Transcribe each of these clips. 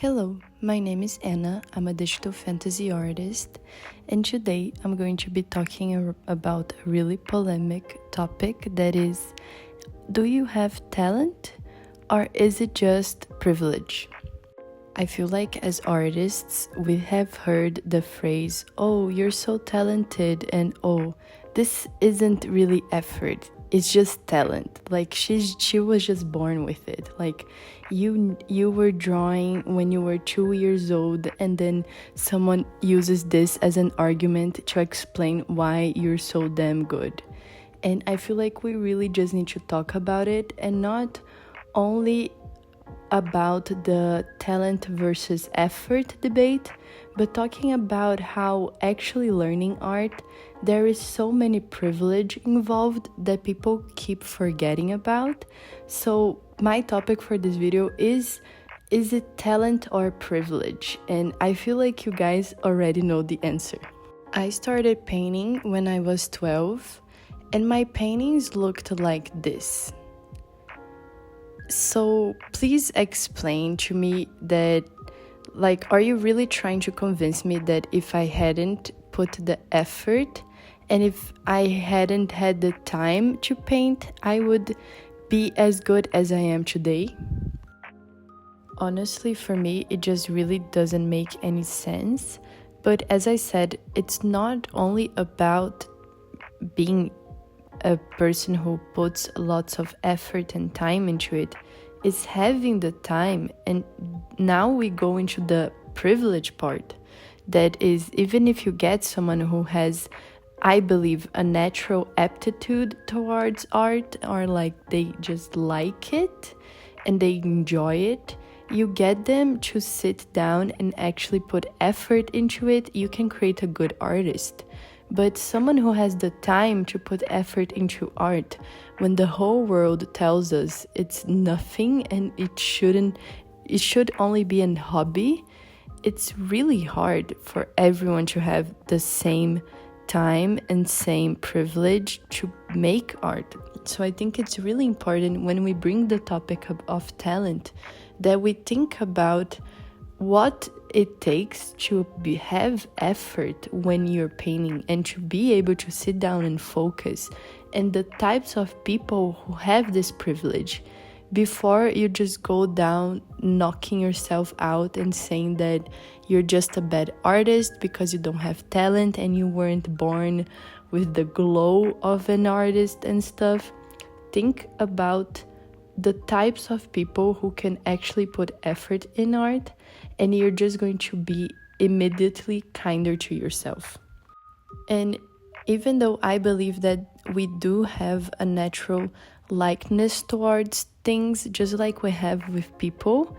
Hello, my name is Anna. I'm a digital fantasy artist, and today I'm going to be talking about a really polemic topic that is, do you have talent or is it just privilege? I feel like as artists, we have heard the phrase, oh, you're so talented, and oh, this isn't really effort. It's just talent. Like she was just born with it. Like you were drawing when you were 2 years old, and then someone uses this as an argument to explain why you're so damn good. And I feel like we really just need to talk about it, and not only about the talent versus effort debate, but talking about how actually learning art, there is so many privilege involved that people keep forgetting about. So my topic for this video is it talent or privilege? And I feel like you guys already know the answer. I started painting when I was 12, and my paintings looked like this. So please explain to me that, like, are you really trying to convince me that if I hadn't put the effort and if I hadn't had the time to paint, I would be as good as I am today? Honestly, for me, it just really doesn't make any sense. But as I said, it's not only about being a person who puts lots of effort and time into it. Is having the time. And now we go into the privilege part, that is, even if you get someone who has, I believe, a natural aptitude towards art, or like they just like it and they enjoy it, you get them to sit down and actually put effort into it, you can create a good artist. But someone who has the time to put effort into art, when the whole world tells us it's nothing and it should only be a hobby, it's really hard for everyone to have the same time and same privilege to make art. So I think it's really important when we bring the topic of talent that we think about what it takes to have effort when you're painting and to be able to sit down and focus, and the types of people who have this privilege, before you just go down knocking yourself out and saying that you're just a bad artist because you don't have talent and you weren't born with the glow of an artist and stuff. Think about the types of people who can actually put effort in art, and you're just going to be immediately kinder to yourself. And even though I believe that we do have a natural likeness towards things, just like we have with people,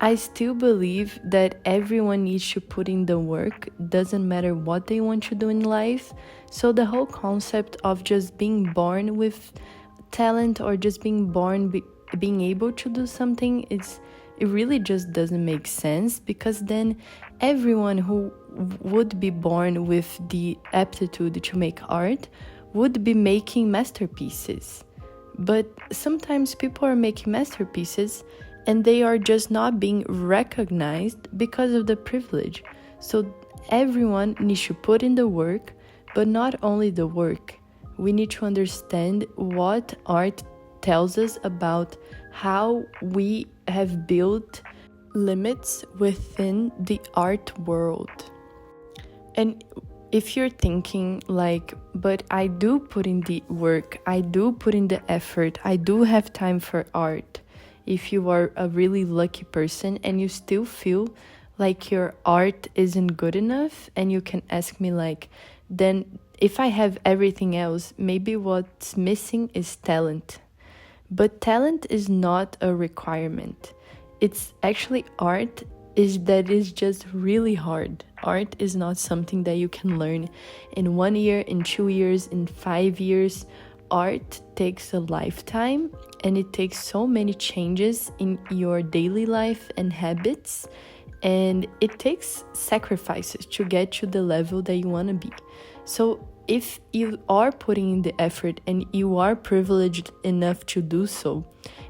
I still believe that everyone needs to put in the work, doesn't matter what they want to do in life. So the whole concept of just being born with talent or just being born being able to do something, it really just doesn't make sense, because then everyone who would be born with the aptitude to make art would be making masterpieces. But sometimes people are making masterpieces and they are just not being recognized because of the privilege. So everyone needs to put in the work, but not only the work. We need to understand what art tells us about how we have built limits within the art world. And if you're thinking like, but I do put in the work, I do put in the effort, I do have time for art. If you are a really lucky person and you still feel like your art isn't good enough, and you can ask me like, then if I have everything else, maybe what's missing is talent. But talent is not a requirement. It's actually art that is just really hard. Art is not something that you can learn in 1 year, in 2 years, in 5 years. Art takes a lifetime, and it takes so many changes in your daily life and habits, and it takes sacrifices to get to the level that you want to be. So if you are putting in the effort and you are privileged enough to do so,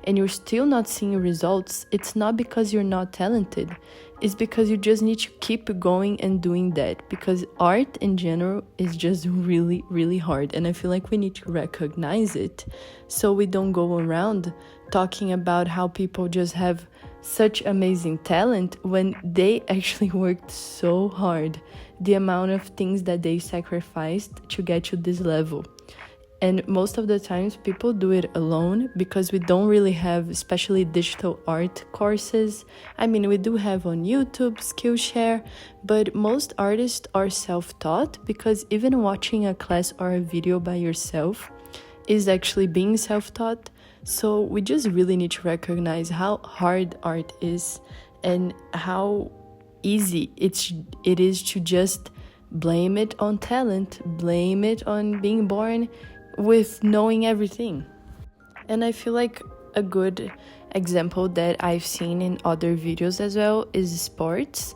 and you're still not seeing results, it's not because you're not talented. It's because you just need to keep going and doing that, because art in general is just really, really hard. And I feel like we need to recognize it so we don't go around talking about how people just have such amazing talent when they actually worked so hard, the amount of things that they sacrificed to get to this level. And most of the times people do it alone because we don't really have, especially digital art courses. I mean, we do have on YouTube, Skillshare, but most artists are self-taught, because even watching a class or a video by yourself is actually being self-taught. So we just really need to recognize how hard art is and how easy it is to just blame it on talent, blame it on being born with knowing everything. And I feel like a good example that I've seen in other videos as well is sports.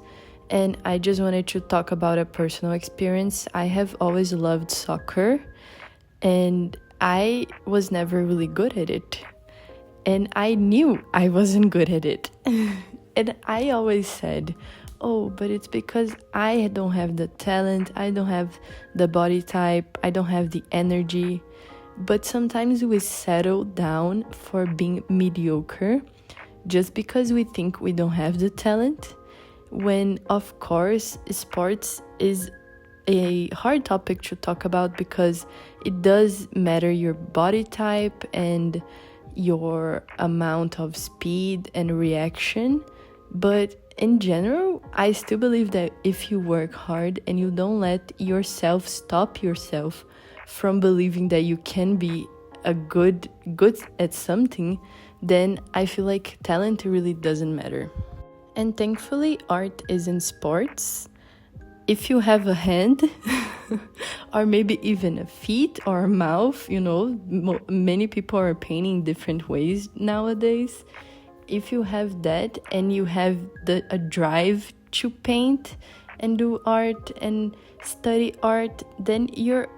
And I just wanted to talk about a personal experience. I have always loved soccer, and I was never really good at it. And I knew I wasn't good at it. And I always said, oh, but it's because I don't have the talent, I don't have the body type, I don't have the energy. But sometimes we settle down for being mediocre just because we think we don't have the talent, when of course sports is a hard topic to talk about, because it does matter your body type and your amount of speed and reaction. But in general, I still believe that if you work hard and you don't let yourself stop yourself from believing that you can be a good at something, then I feel like talent really doesn't matter. And thankfully, art is in sports. If you have a hand or maybe even a feet or a mouth, many people are painting different ways nowadays. If you have that and you have a drive to paint and do art and study art, then you're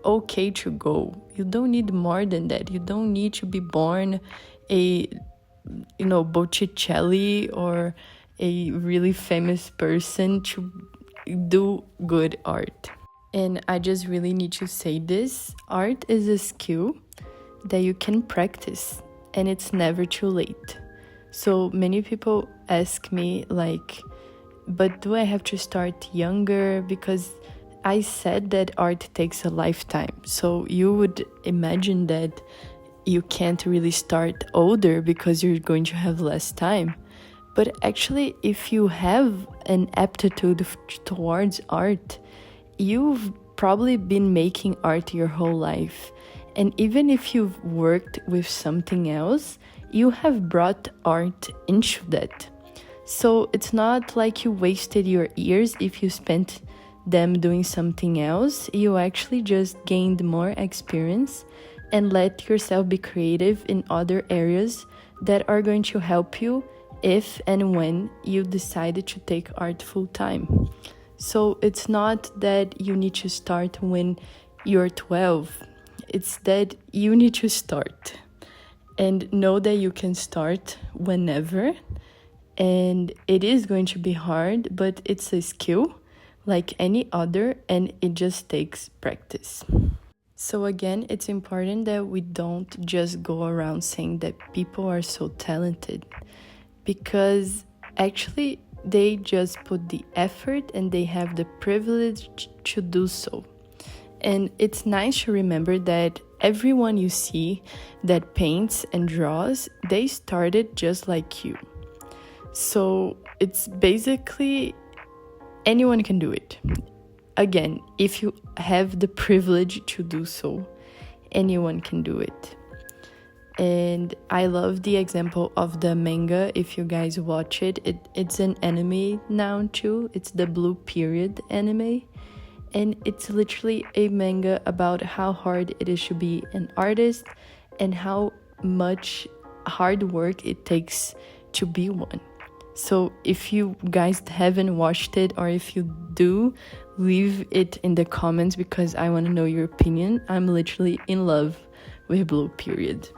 okay to go. You don't need more than that. You don't need to be born a Botticelli or a really famous person to do good art. And I just really need to say this: art is a skill that you can practice, and it's never too late. So many people ask me like, but do I have to start younger? Because I said that art takes a lifetime. So you would imagine that you can't really start older because you're going to have less time. But actually, if you have an aptitude towards art, you've probably been making art your whole life. And even if you've worked with something else, you have brought art into that. So it's not like you wasted your years if you spent them doing something else. You actually just gained more experience and let yourself be creative in other areas that are going to help you if and when you decided to take art full time. So it's not that you need to start when you're 12. It's that you need to start. And know that you can start whenever. And it is going to be hard, but it's a skill like any other, and it just takes practice. So again, it's important that we don't just go around saying that people are so talented, because actually they just put the effort and they have the privilege to do so. And it's nice to remember that everyone you see that paints and draws, they started just like you. So it's basically anyone can do it. Again, if you have the privilege to do so, anyone can do it. And I love the example of the manga. If you guys watch it, it's an anime now too. It's the Blue Period anime. And it's literally a manga about how hard it is to be an artist and how much hard work it takes to be one. So if you guys haven't watched it, or if you do, leave it in the comments because I want to know your opinion. I'm literally in love with Blue Period.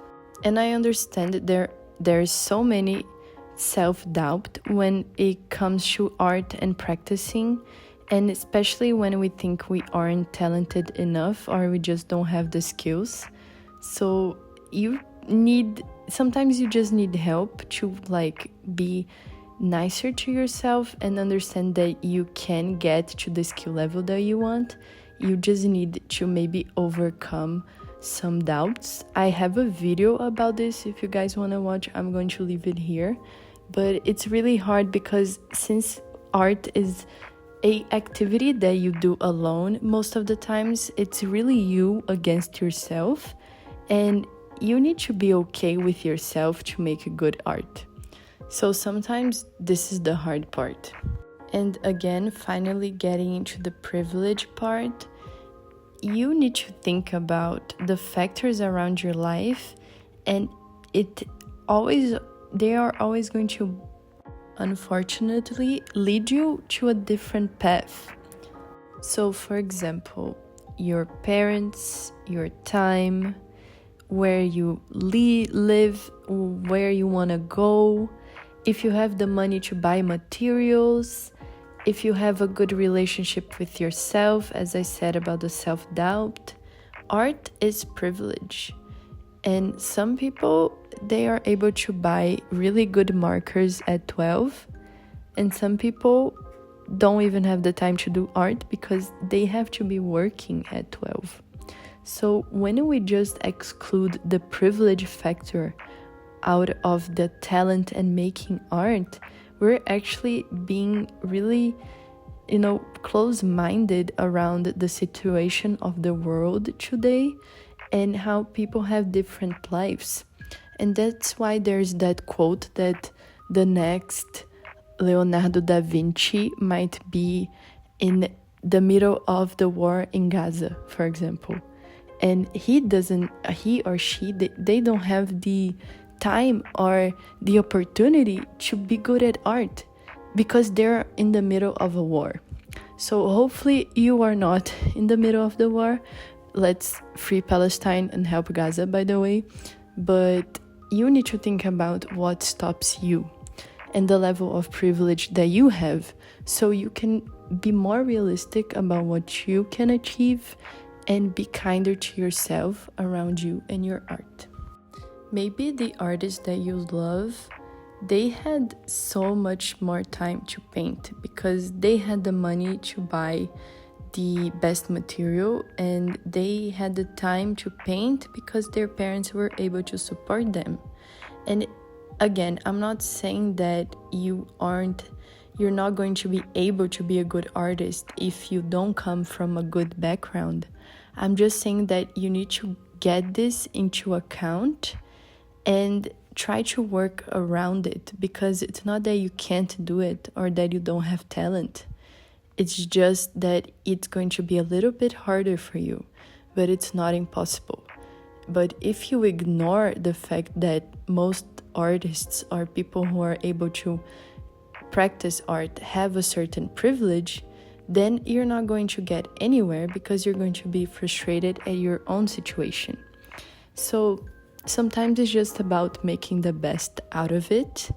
And I understand that there's so many self-doubt when it comes to art and practicing, and especially when we think we aren't talented enough or we just don't have the skills. So sometimes you just need help to like be nicer to yourself and understand that you can get to the skill level that you want. You just need to maybe overcome some doubts. I have a video about this if you guys want to watch. I'm going to leave it here. But it's really hard because since art is a activity that you do alone most of the times, it's really you against yourself, and you need to be okay with yourself to make good art. So sometimes this is the hard part. And again, finally getting into the privilege part, you need to think about the factors around your life, and they are always going to, unfortunately, lead you to a different path. So, for example, your parents, your time, where you live, where you want to go, if you have the money to buy materials, if you have a good relationship with yourself, as I said about the self-doubt. Art is privilege. And some people, they are able to buy really good markers at 12. And some people don't even have the time to do art because they have to be working at 12. So when we just exclude the privilege factor out of the talent and making art, we're actually being really, close-minded around the situation of the world today and how people have different lives. And that's why there's that quote that the next Leonardo da Vinci might be in the middle of the war in Gaza, for example. And he or she, they don't have the time or the opportunity to be good at art because they're in the middle of a war. So hopefully you are not in the middle of the war. Let's free Palestine and help Gaza, by the way. But you need to think about what stops you and the level of privilege that you have, so you can be more realistic about what you can achieve and be kinder to yourself around you and your art. Maybe the artists that you love, they had so much more time to paint because they had the money to buy the best material, and they had the time to paint because their parents were able to support them. And again, I'm not saying that you're not going to be able to be a good artist if you don't come from a good background. I'm just saying that you need to get this into account and try to work around it, because it's not that you can't do it or that you don't have talent. It's just that it's going to be a little bit harder for you, but it's not impossible. But if you ignore the fact that most artists or people who are able to practice art have a certain privilege, then you're not going to get anywhere because you're going to be frustrated at your own situation. So sometimes it's just about making the best out of it,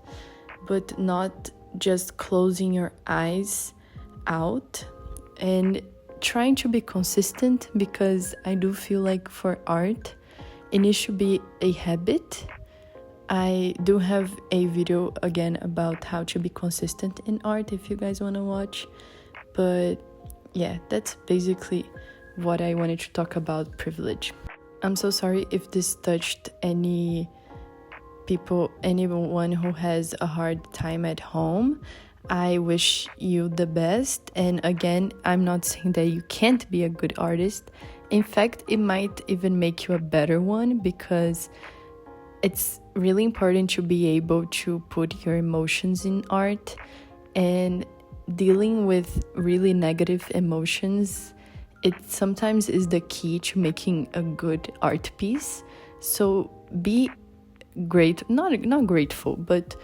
but not just closing your eyes out and trying to be consistent, because I do feel like for art, it needs to be a habit. I do have a video again about how to be consistent in art if you guys want to watch. But yeah, that's basically what I wanted to talk about privilege. I'm so sorry if this touched anyone who has a hard time at home. I wish you the best. And again, I'm not saying that you can't be a good artist. In fact, it might even make you a better one, because it's really important to be able to put your emotions in art, and dealing with really negative emotions, it sometimes is the key to making a good art piece. So be not grateful, but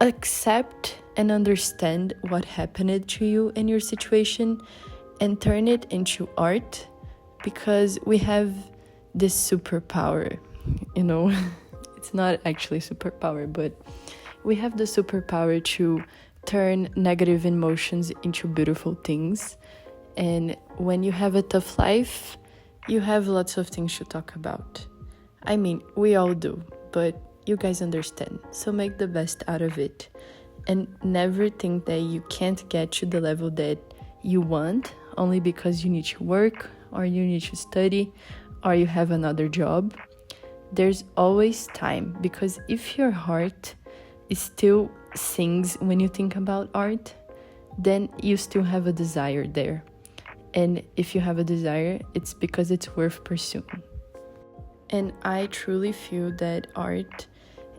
accept and understand what happened to you in your situation and turn it into art, because we have this superpower. you know. It's not actually superpower, but we have the superpower to turn negative emotions into beautiful things. And when you have a tough life, you have lots of things to talk about. I mean, we all do, but you guys understand. So make the best out of it. And never think that you can't get to the level that you want only because you need to work, or you need to study, or you have another job. There's always time, because if your heart still sings when you think about art, then you still have a desire there. And if you have a desire, it's because it's worth pursuing. And I truly feel that art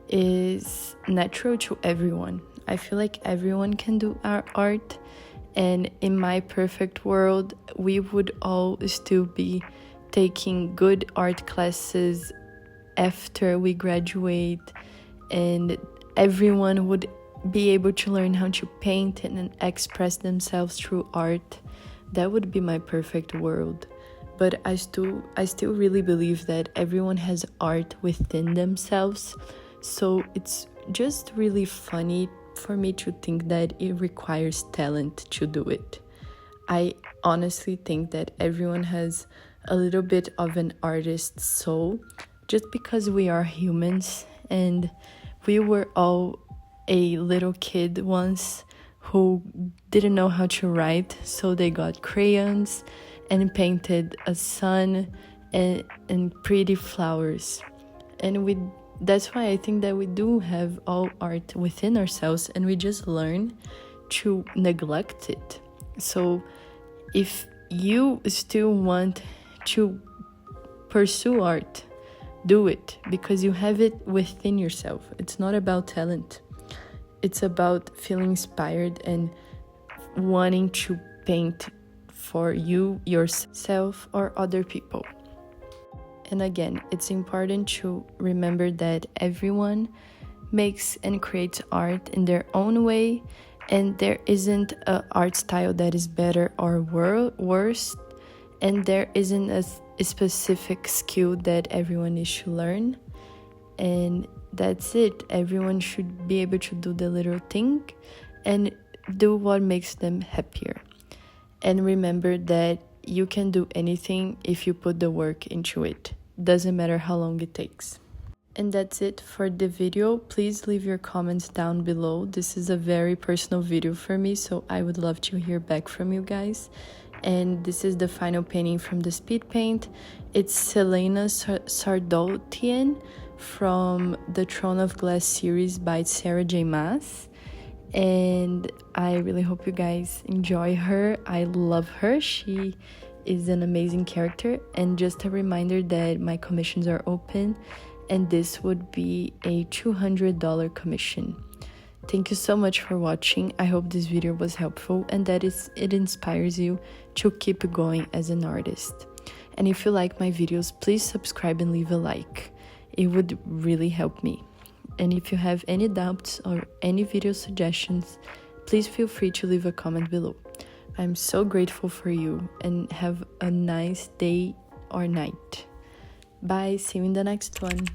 is natural to everyone. I feel like everyone can do art. And in my perfect world, we would all still be taking good art classes after we graduate, and everyone would be able to learn how to paint and express themselves through art. That would be my perfect world. But I still really believe that everyone has art within themselves. So it's just really funny for me to think that it requires talent to do it. I honestly think that everyone has a little bit of an artist's soul, just because we are humans, and we were all a little kid once who didn't know how to write, so they got crayons and painted a sun and pretty flowers. And that's why I think that we do have all art within ourselves, and we just learn to neglect it. So if you still want to pursue art, do it, because you have it within yourself. It's not about talent. It's about feeling inspired and wanting to paint for you, yourself, or other people. And again, it's important to remember that everyone makes and creates art in their own way, and there isn't an art style that is better or worse, and there isn't a specific skill that everyone needs to learn. And that's it. Everyone should be able to do the little thing and do what makes them happier. And remember that you can do anything if you put the work into it. Doesn't matter how long it takes. And that's it for the video. Please leave your comments down below. This is a very personal video for me, so I would love to hear back from you guys. And this is the final painting from the speed paint. It's Selena Sardotian from the Throne of Glass series by Sarah J. Maas. And I really hope you guys enjoy her. I love her. She is an amazing character. And just a reminder that my commissions are open, and this would be a $200 commission. Thank you so much for watching. I hope this video was helpful and that it inspires you to keep going as an artist. And if you like my videos, please subscribe and leave a like. It would really help me. And if you have any doubts or any video suggestions, please feel free to leave a comment below. I'm so grateful for you, and have a nice day or night. Bye, see you in the next one.